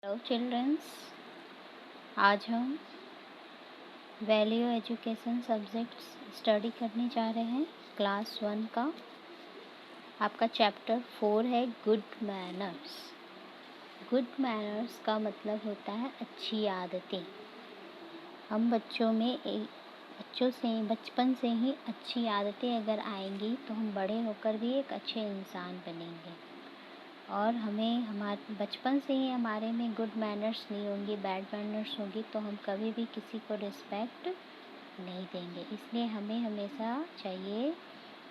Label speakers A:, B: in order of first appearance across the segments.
A: Hello children's. आज हम value education subjects study करने जा रहे हैं। क्लास 1 का आपका चैप्टर 4 है गुड मैनर्स। गुड मैनर्स का मतलब होता है अच्छी आदतें। हम बच्चों से बचपन से ही अच्छी आदतें अगर आएंगी तो हम बड़े होकर भी एक अच्छे इंसान बनेंगे। और हमें हमारे बचपन से ही हमारे में गुड मैनर्स नहीं होंगी, बैड मैनर्स होंगी, तो हम कभी भी किसी को रिस्पेक्ट नहीं देंगे। इसलिए हमें हमेशा चाहिए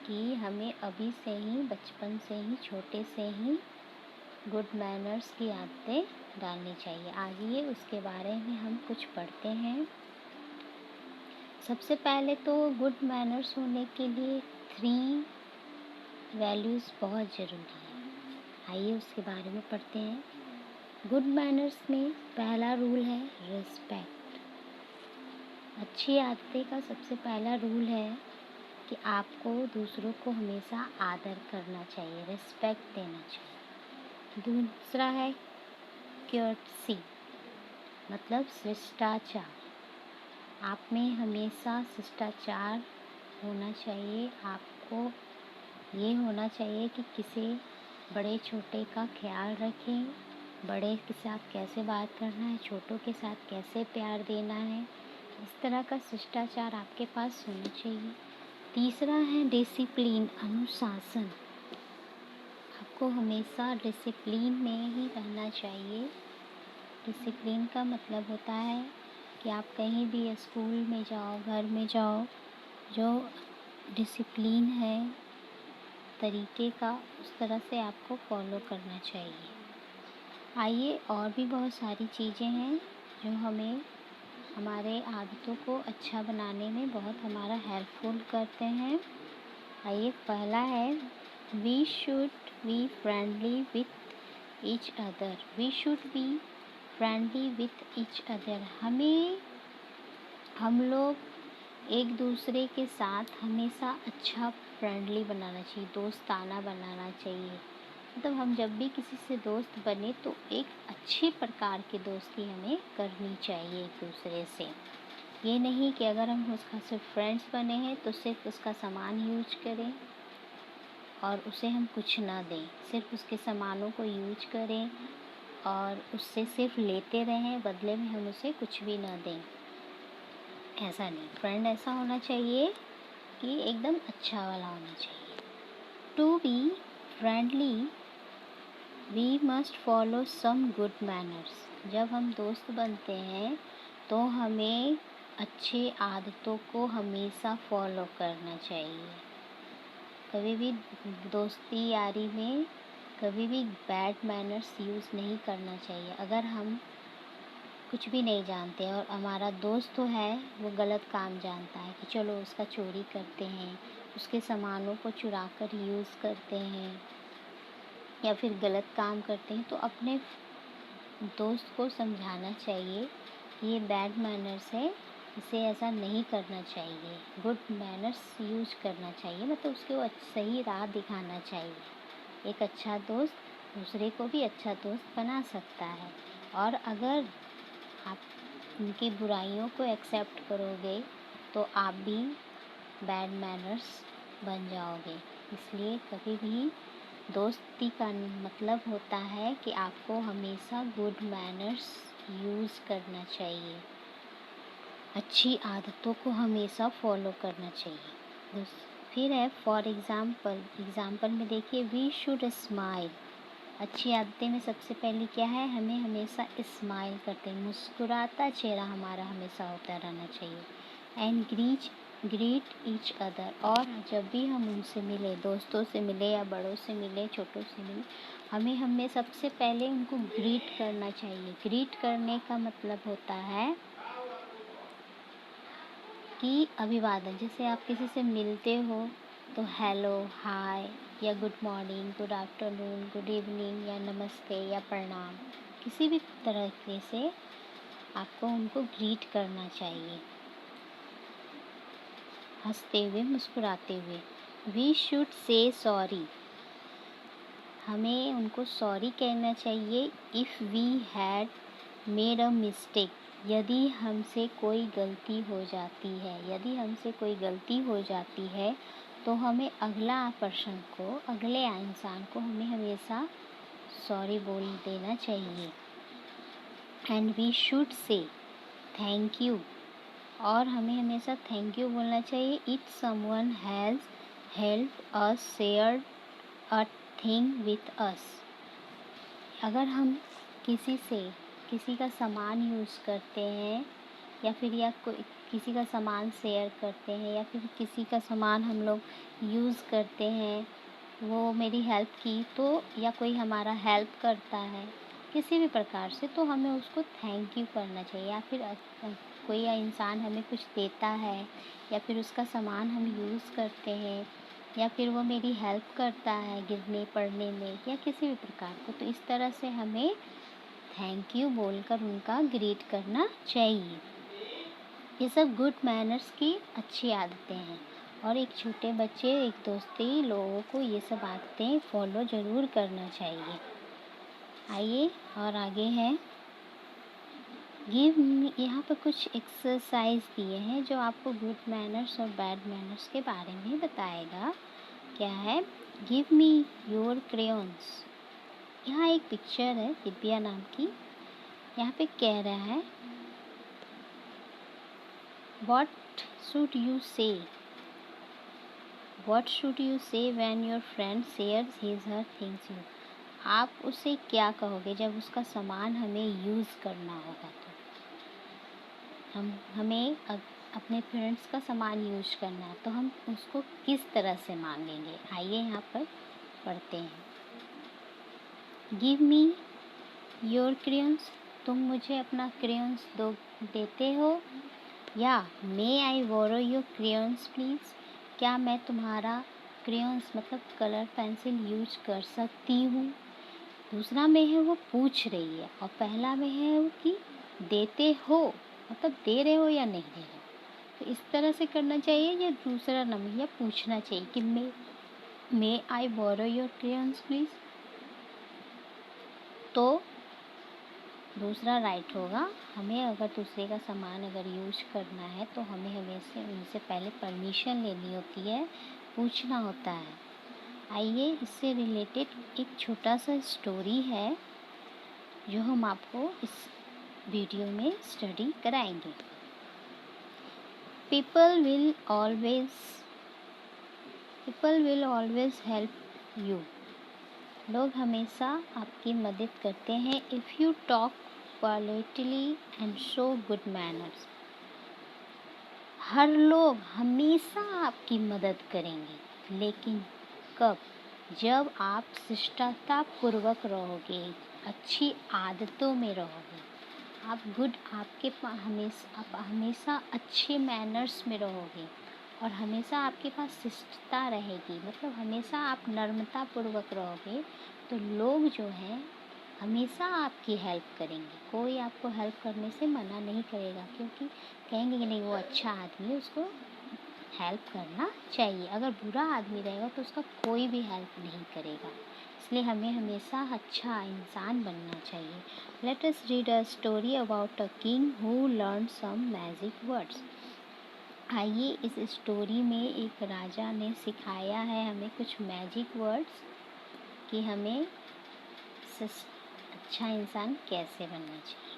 A: कि हमें अभी से ही बचपन से ही छोटे से ही गुड मैनर्स की आदतें डालनी चाहिए। आइए उसके बारे में हम कुछ पढ़ते हैं। सबसे पहले तो गुड मैनर्स होने के लिए 3 वैल्यूज़ बहुत ज़रूरी है। आइए उसके बारे में पढ़ते हैं। गुड मैनर्स में पहला रूल है रिस्पेक्ट। अच्छी आदतें का सबसे पहला रूल है कि आपको दूसरों को हमेशा आदर करना चाहिए, रिस्पेक्ट देना चाहिए। दूसरा है कर्टसी, मतलब शिष्टाचार। आप में हमेशा शिष्टाचार होना चाहिए। आपको ये होना चाहिए कि किसी बड़े छोटे का ख्याल रखें, बड़े के साथ कैसे बात करना है, छोटों के साथ कैसे प्यार देना है, इस तरह का शिष्टाचार आपके पास होना चाहिए। तीसरा है डिसिप्लिन, अनुशासन। आपको हमेशा डिसिप्लिन में ही रहना चाहिए। डिसिप्लिन का मतलब होता है कि आप कहीं भी स्कूल में जाओ, घर में जाओ, जो डिसिप्लिन है तरीके का, उस तरह से आपको फॉलो करना चाहिए। आइए और भी बहुत सारी चीज़ें हैं जो हमें हमारे आदतों को अच्छा बनाने में बहुत हमारा हेल्पफुल करते हैं। आइए पहला है we should be friendly with each other. We should be friendly with each other. हम लोग एक दूसरे के साथ हमेशा अच्छा फ्रेंडली बनाना चाहिए, दोस्ताना बनाना चाहिए। मतलब हम जब भी किसी से दोस्त बने तो एक अच्छे प्रकार की दोस्ती हमें करनी चाहिए एक दूसरे से। ये नहीं कि अगर हम उसका सिर्फ फ्रेंड्स बने हैं तो सिर्फ उसका सामान यूज करें और उसे हम कुछ ना दें, सिर्फ उसके सामानों को यूज करें और उससे सिर्फ लेते रहें, बदले में हम उसे कुछ भी ना दें। ऐसा नहीं, फ्रेंड ऐसा होना चाहिए कि एकदम अच्छा वाला होना चाहिए। To be friendly we must follow some good manners. जब हम दोस्त बनते हैं तो हमें अच्छे आदतों को हमेशा फॉलो करना चाहिए। कभी भी दोस्ती यारी में कभी भी बैड मैनर्स यूज़ नहीं करना चाहिए। अगर हम कुछ भी नहीं जानते और हमारा दोस्त तो है वो गलत काम जानता है कि चलो उसका चोरी करते हैं, उसके सामानों को चुरा कर यूज़ करते हैं या फिर गलत काम करते हैं, तो अपने दोस्त को समझाना चाहिए कि ये बैड मैनर्स है, इसे ऐसा नहीं करना चाहिए। गुड मैनर्स यूज करना चाहिए, मतलब उसको सही राह दिखाना चाहिए। एक अच्छा दोस्त दूसरे को भी अच्छा दोस्त बना सकता है। और अगर आप उनकी बुराइयों को एक्सेप्ट करोगे तो आप भी बैड मैनर्स बन जाओगे। इसलिए कभी भी दोस्ती का मतलब होता है कि आपको हमेशा गुड मैनर्स यूज़ करना चाहिए, अच्छी आदतों को हमेशा फॉलो करना चाहिए। फिर है फॉर एग्ज़ाम्पल में देखिए वी शुड स्माइल। अच्छी आदतें में सबसे पहली क्या है, हमें हमेशा स्माइल करते हैं, मुस्कुराता चेहरा हमारा हमेशा होता रहना चाहिए। And greet each other. और जब भी हम उनसे मिले, दोस्तों से मिले या बड़ों से मिले, छोटों से मिले, हमें सबसे पहले उनको ग्रीट करना चाहिए। ग्रीट करने का मतलब होता है कि अभिवादन। जैसे आप किसी से मिलते हो तो हेलो, हाय या good morning, good afternoon, good evening या नमस्ते या प्रणाम, किसी भी तरह से आपको उनको ग्रीट करना चाहिए, हंसते हुए, मुस्कुराते हुए। We should say sorry. हमें उनको सॉरी कहना चाहिए। If we had made a mistake, यदि हमसे कोई गलती हो जाती है, यदि हमसे कोई गलती हो जाती है तो हमें अगला पर्सन को, अगले इंसान को हमें हमेशा सॉरी बोल देना चाहिए। And we should say thank you, और हमें हमेशा थैंक यू बोलना चाहिए। If someone has helped us, shared a thing with us, अगर हम किसी का सामान यूज़ करते हैं या फिर किसी का सामान शेयर करते हैं या फिर किसी का सामान हम लोग यूज़ करते हैं, वो मेरी हेल्प की तो, या कोई हमारा हेल्प करता है किसी भी प्रकार से, तो हमें उसको थैंक यू करना चाहिए। या फिर कोई इंसान हमें कुछ देता है या फिर उसका सामान हम यूज़ करते हैं या फिर वो मेरी हेल्प करता है गिरने पड़ने में या किसी भी प्रकार को, तो इस तरह से हमें थैंक यू बोलकर उनका ग्रीट करना चाहिए। ये सब गुड मैनर्स की अच्छी आदतें हैं और एक छोटे बच्चे, एक दोस्ती लोगों को ये सब आदतें फॉलो ज़रूर करना चाहिए। आइए और आगे है गिव मी। यहाँ पर कुछ एक्सरसाइज दिए हैं जो आपको गुड मैनर्स और बैड मैनर्स के बारे में बताएगा। क्या है? Give me your crayons. यहाँ एक पिक्चर है दिव्या नाम की। यहाँ पे कह रहा है What should you say? What should you say when your friend shares his her things you? आप उसे क्या कहोगे जब उसका सामान हमें यूज़ करना होगा? तो हमें अपने फ्रेंड्स का सामान यूज़ करना है तो हम उसको किस तरह से मांगेंगे? आइए यहाँ पर पढ़ते हैं। गिव मी योर क्रेयॉन्स, तुम मुझे अपना क्रेयॉन्स देते हो? या मे आई बोरो योर क्रेयॉन्स प्लीज़, क्या मैं तुम्हारा क्रेयॉन्स मतलब कलर पेंसिल यूज कर सकती हूँ? दूसरा में है वो पूछ रही है और पहला में है वो कि देते हो, मतलब दे रहे हो या नहीं दे रहे हो। तो इस तरह से करना चाहिए या दूसरा नंबर या पूछना चाहिए कि मे आई बोरो योर क्रेयॉन्स प्लीज़, तो दूसरा राइट होगा। हमें अगर दूसरे का सामान अगर यूज करना है तो हमें हमेशा उनसे पहले परमिशन लेनी होती है, पूछना होता है। आइए इससे रिलेटेड एक छोटा सा स्टोरी है जो हम आपको इस वीडियो में स्टडी कराएंगे। People will always help you, लोग हमेशा आपकी मदद करते हैं। If you talk politely and show good manners, हर लोग हमेशा आपकी मदद करेंगे, लेकिन कब? जब आप शिष्टता पूर्वक रहोगे, अच्छी आदतों में रहोगे, आप हमेशा अच्छे मैनर्स में रहोगे और हमेशा आपके पास शिष्टता रहेगी, मतलब हमेशा आप नम्रता पूर्वक रहोगे, तो लोग जो हैं हमेशा आपकी हेल्प करेंगे। कोई आपको हेल्प करने से मना नहीं करेगा, क्योंकि कहेंगे कि नहीं वो अच्छा आदमी है, उसको हेल्प करना चाहिए। अगर बुरा आदमी रहेगा तो उसका कोई भी हेल्प नहीं करेगा, इसलिए हमें हमेशा अच्छा इंसान बनना चाहिए। Let us read a story about a king who learn some magic words. आइए इस स्टोरी में एक राजा ने सिखाया है हमें कुछ मैजिक वर्ड्स कि हमें अच्छा इंसान कैसे बनना चाहिए।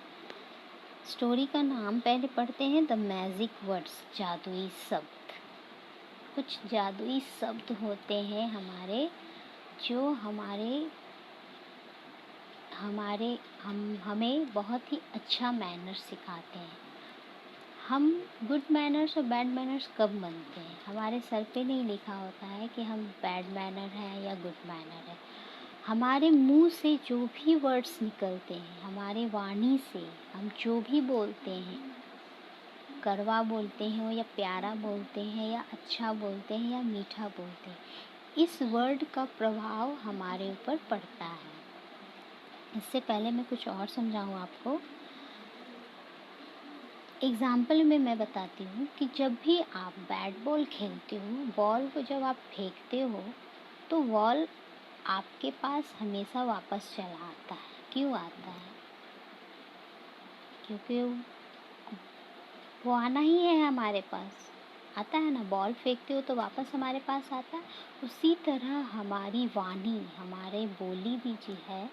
A: स्टोरी का नाम पहले पढ़ते हैं, द मैजिक वर्ड्स, जादुई शब्द। कुछ जादुई शब्द होते हैं जो हमें बहुत ही अच्छा मैनर्स सिखाते हैं। हम गुड मैनर्स और बैड मैनर्स कब बनते हैं? हमारे सर पे नहीं लिखा होता है कि हम बैड मैनर हैं या गुड मैनर है। हमारे मुंह से जो भी वर्ड्स निकलते हैं, हमारे वाणी से हम जो भी बोलते हैं, कड़वा बोलते हैं या प्यारा बोलते हैं या अच्छा बोलते हैं या मीठा बोलते हैं, इस वर्ड का प्रभाव हमारे ऊपर पड़ता है। इससे पहले मैं कुछ और समझाऊँ आपको। एग्ज़ाम्पल में मैं बताती हूँ कि जब भी आप बैट बॉल खेलते हो, बॉल को जब आप फेंकते हो तो बॉल आपके पास हमेशा वापस चला आता है। क्यों आता है? क्योंकि वो आना ही है हमारे पास। आता है ना, बॉल फेंकते हो तो वापस हमारे पास आता है। उसी तरह हमारी वाणी, हमारे बोली भी जो है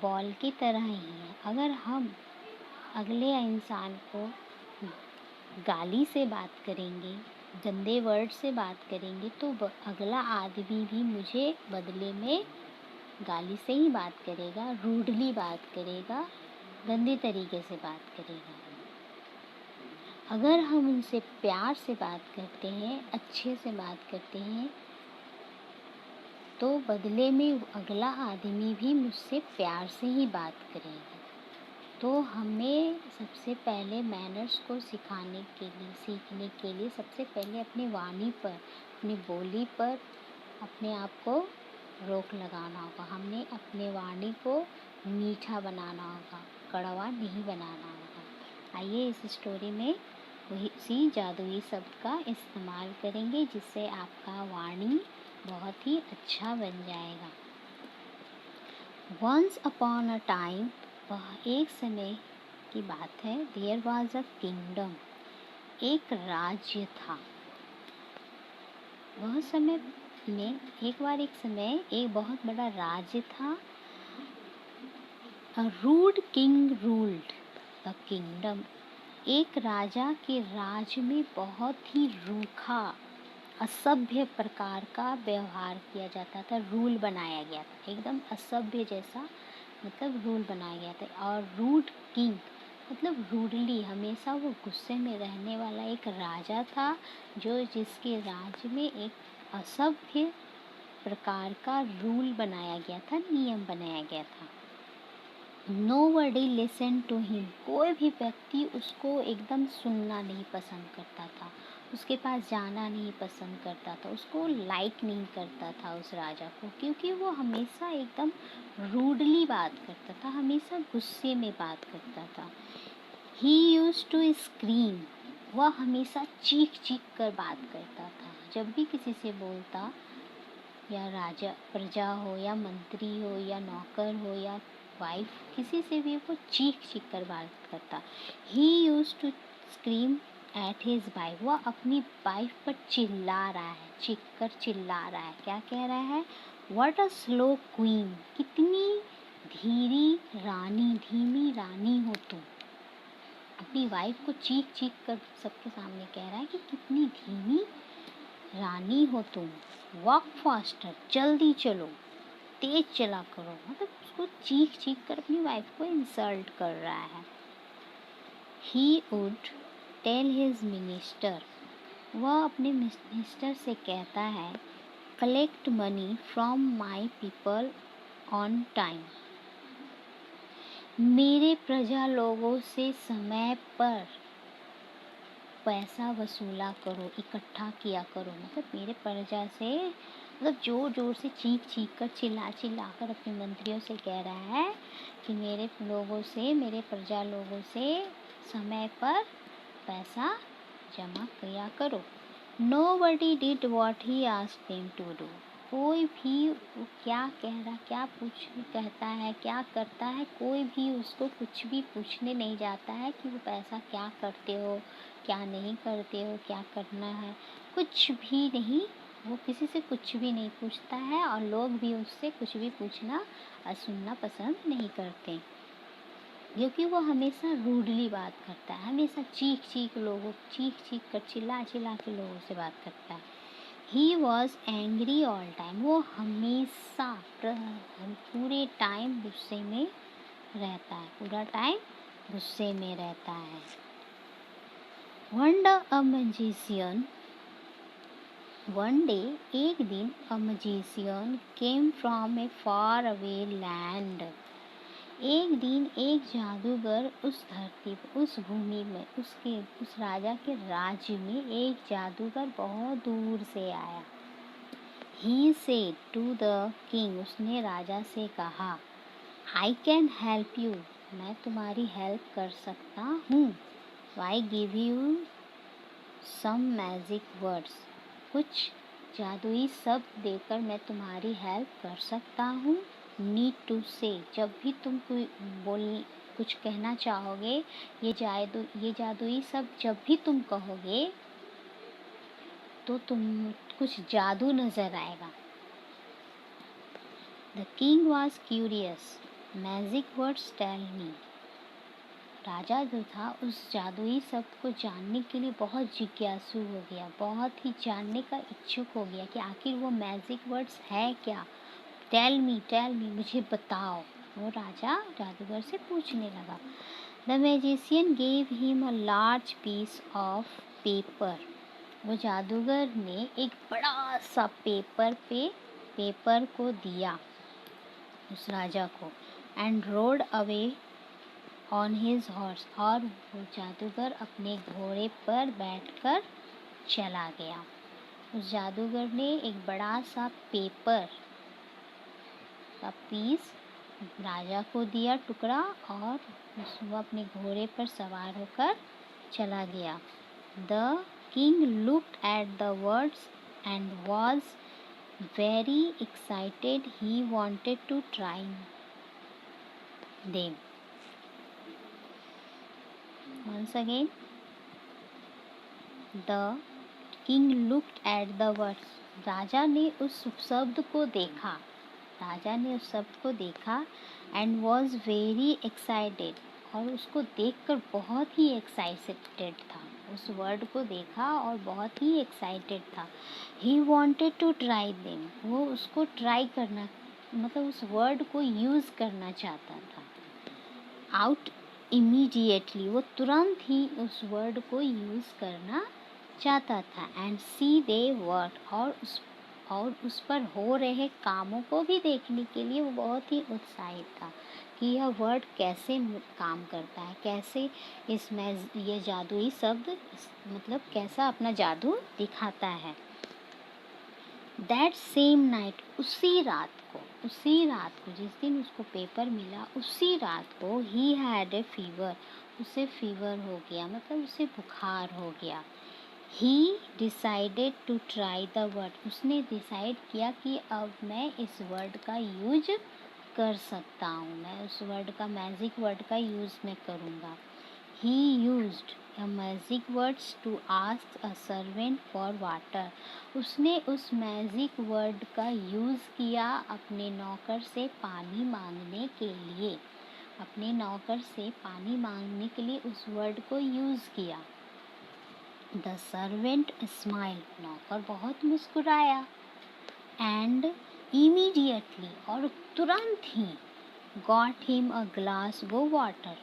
A: बॉल की तरह ही है। अगर हम अगले इंसान को गाली से बात करेंगे, गंदे वर्ड से बात करेंगे, तो अगला आदमी भी मुझे बदले में गाली से ही बात करेगा, रूडली बात करेगा, गंदे तरीके से बात करेगा। अगर हम उनसे प्यार से बात करते हैं, अच्छे से बात करते हैं, तो बदले में अगला आदमी भी मुझसे प्यार से ही बात करेगा। तो हमें सबसे पहले मैनर्स को सीखने के लिए सबसे पहले अपनी वाणी पर, अपनी बोली पर अपने आप को रोक लगाना होगा। हमने अपने वाणी को मीठा बनाना होगा, कड़वा नहीं बनाना होगा। आइए इस स्टोरी में उसी जादुई शब्द का इस्तेमाल करेंगे, जिससे आपका वाणी बहुत ही अच्छा बन जाएगा। वंस अपॉन अ टाइम, वह एक समय की बात है। देयर वॉज अ किंगडम, एक राज्य था। वह समय में एक समय एक बहुत बड़ा राज्य था। A rude king ruled the kingdom, एक राजा के राज में बहुत ही रूखा, असभ्य प्रकार का व्यवहार किया जाता था। रूल बनाया गया था, एकदम असभ्य जैसा, मतलब रूल बनाया गया था। और रूड किंग मतलब रूडली, हमेशा वो गुस्से में रहने वाला एक राजा था, जिसके राज्य में एक असभ्य प्रकार का रूल बनाया गया था, नियम बनाया गया था। Nobody listened to him, कोई भी व्यक्ति उसको एकदम सुनना नहीं पसंद करता था, उसके पास जाना नहीं पसंद करता था, उसको लाइक नहीं करता था उस राजा को, क्योंकि वो हमेशा एकदम रूडली बात करता था, हमेशा गुस्से में बात करता था। He used to scream, वह हमेशा चीख चीख कर बात करता था। जब भी किसी से बोलता, या राजा, प्रजा हो या मंत्री हो या नौकर हो या वाइफ, किसी से भी वो चीख चीख कर बात करता। He used to scream at his wife, वह अपनी वाइफ पर चिल्ला रहा है, चीख कर चिल्ला रहा है। क्या कह रहा है? What a slow queen, कितनी धीमी रानी हो तुम। अपनी वाइफ को चीख चीख कर सबके सामने कह रहा है कि कितनी धीमी रानी हो तुम। वॉक फास्टर, जल्दी चलो, तेज चला करो। मतलब उसको चीख चीख कर अपनी वाइफ को इंसल्ट कर रहा है। He would tell his minister, वह अपने मिनिस्टर से कहता है, collect money from my people on time, मेरे प्रजा लोगों से समय पर पैसा वसूला करो, इकट्ठा किया करो। मतलब मेरे प्रजा से, मतलब जोर जोर से चीख चीख कर, चिल्ला कर अपने मंत्रियों से कह रहा है कि मेरे प्रजा लोगों से समय पर पैसा जमा किया करो। Nobody did what he asked them to do, कोई भी वो क्या कहता है, क्या करता है, कोई भी उसको कुछ भी पूछने नहीं जाता है कि वो पैसा क्या करते हो, क्या नहीं करते हो, क्या करना है, कुछ भी नहीं। वो किसी से कुछ भी नहीं पूछता है, और लोग भी उससे कुछ भी पूछना और सुनना पसंद नहीं करते, क्योंकि वो हमेशा रूडली बात करता है, हमेशा चीख चीख कर, चिल्ला के लोगों से बात करता है। He was angry all time, वो हमेशा पूरे टाइम गुस्से में रहता है, पूरा टाइम गुस्से में रहता है। One day, एक दिन, a magician came from a far away land, एक दिन एक जादूगर उस धरती पर, उस भूमि में, उस राजा के राज्य में एक जादूगर बहुत दूर से आया। He said to the king, उसने राजा से कहा, I can help you, मैं तुम्हारी हेल्प कर सकता हूँ। I give you some magic words, कुछ जादुई शब्द देकर मैं तुम्हारी हेल्प कर सकता हूँ। नीड टू से, जब भी तुम कोई कुछ कहना चाहोगे, ये जादुई शब्द जब भी तुम कहोगे तो तुम कुछ जादू नज़र आएगा। The king was curious, magic words tell me. राजा जो था उस जादुई शब्द को जानने के लिए बहुत जिज्ञासु हो गया, बहुत ही जानने का इच्छुक हो गया कि आखिर वो मैजिक वर्ड्स है क्या। टेल मी, मुझे बताओ, वो राजा जादूगर से पूछने लगा। The magician gave him a large piece of paper. वो जादूगर ने एक बड़ा सा पेपर को दिया उस राजा को। And road away on his horse, और वो जादूगर अपने घोड़े पर बैठकर चला गया। उस जादूगर ने एक बड़ा सा पेपर का पीस राजा को दिया, टुकड़ा, और वो अपने घोड़े पर सवार होकर चला गया। The king looked at the words and was very excited. He wanted to try them. Once again, the king looked at the words. राजा ने उस शब्द को देखा and was very excited, और उसको देखकर बहुत ही एक्साइटेड था। उस वर्ड को देखा और बहुत ही एक्साइटेड था। He wanted to try them, वो उसको ट्राई करना, मतलब उस वर्ड को यूज़ करना चाहता था। आउट इमीडिएटली, वो तुरंत ही उस वर्ड को यूज़ करना चाहता था। एंड सी दे वर्ड, और उस पर हो रहे कामों को भी देखने के लिए वो बहुत ही उत्साहित था कि यह वर्ड कैसे काम करता है, कैसे इसमें ये जादुई शब्द मतलब कैसा अपना जादू दिखाता है। दैट सेम नाइट, उसी रात को जिस दिन उसको पेपर मिला, उसी रात को ही हैड ए फीवर, उसे फीवर हो गया, मतलब उसे बुखार हो गया। He decided to try the word, उसने डिसाइड किया कि अब मैं इस वर्ड का यूज कर सकता हूँ, मैं उस वर्ड का मैजिक वर्ड का यूज़ मैं करूँगा। ही used a magic words to ask a servant for water, उसने उस मैजिक वर्ड का यूज़ किया अपने नौकर से पानी मांगने के लिए उस वर्ड को यूज़ किया। द सर्वेंट स्माइल, नौकर बहुत मुस्कुराया। एंड इमीडिएटली, और तुरंत ही, गॉट हिम अ ग्लास वो वाटर,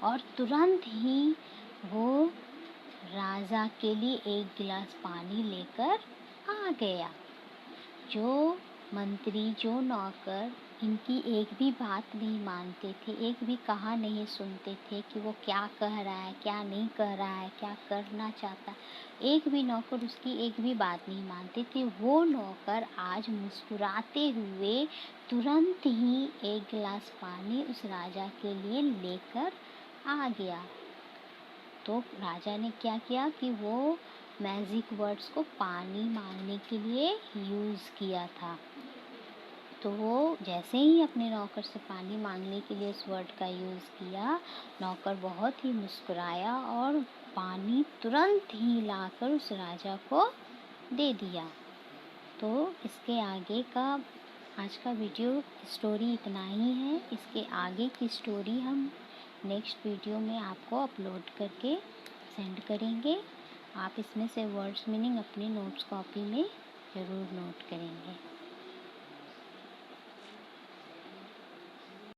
A: और तुरंत ही वो राजा के लिए एक गिलास पानी लेकर आ गया। जो मंत्री, जो नौकर इनकी एक भी बात नहीं मानते थे, एक भी कहा नहीं सुनते थे कि वो क्या कह रहा है, क्या नहीं कह रहा है, क्या करना चाहता है, एक भी नौकर उसकी एक भी बात नहीं मानते थे। वो नौकर आज मुस्कुराते हुए तुरंत ही एक गिलास पानी उस राजा के लिए लेकर आ गया। तो राजा ने क्या किया कि वो मैजिक वर्ड्स को पानी मांगने के लिए यूज़ किया था। तो वो जैसे ही अपने नौकर से पानी मांगने के लिए उस वर्ड का यूज़ किया, नौकर बहुत ही मुस्कुराया और पानी तुरंत ही लाकर उस राजा को दे दिया। तो इसके आगे का आज का वीडियो स्टोरी इतना ही है। इसके आगे की स्टोरी हम नेक्स्ट वीडियो में आपको अपलोड करके सेंड करेंगे। आप इसमें से वर्ड्स मीनिंग अपनी नोट्स कॉपी में ज़रूर नोट करेंगे।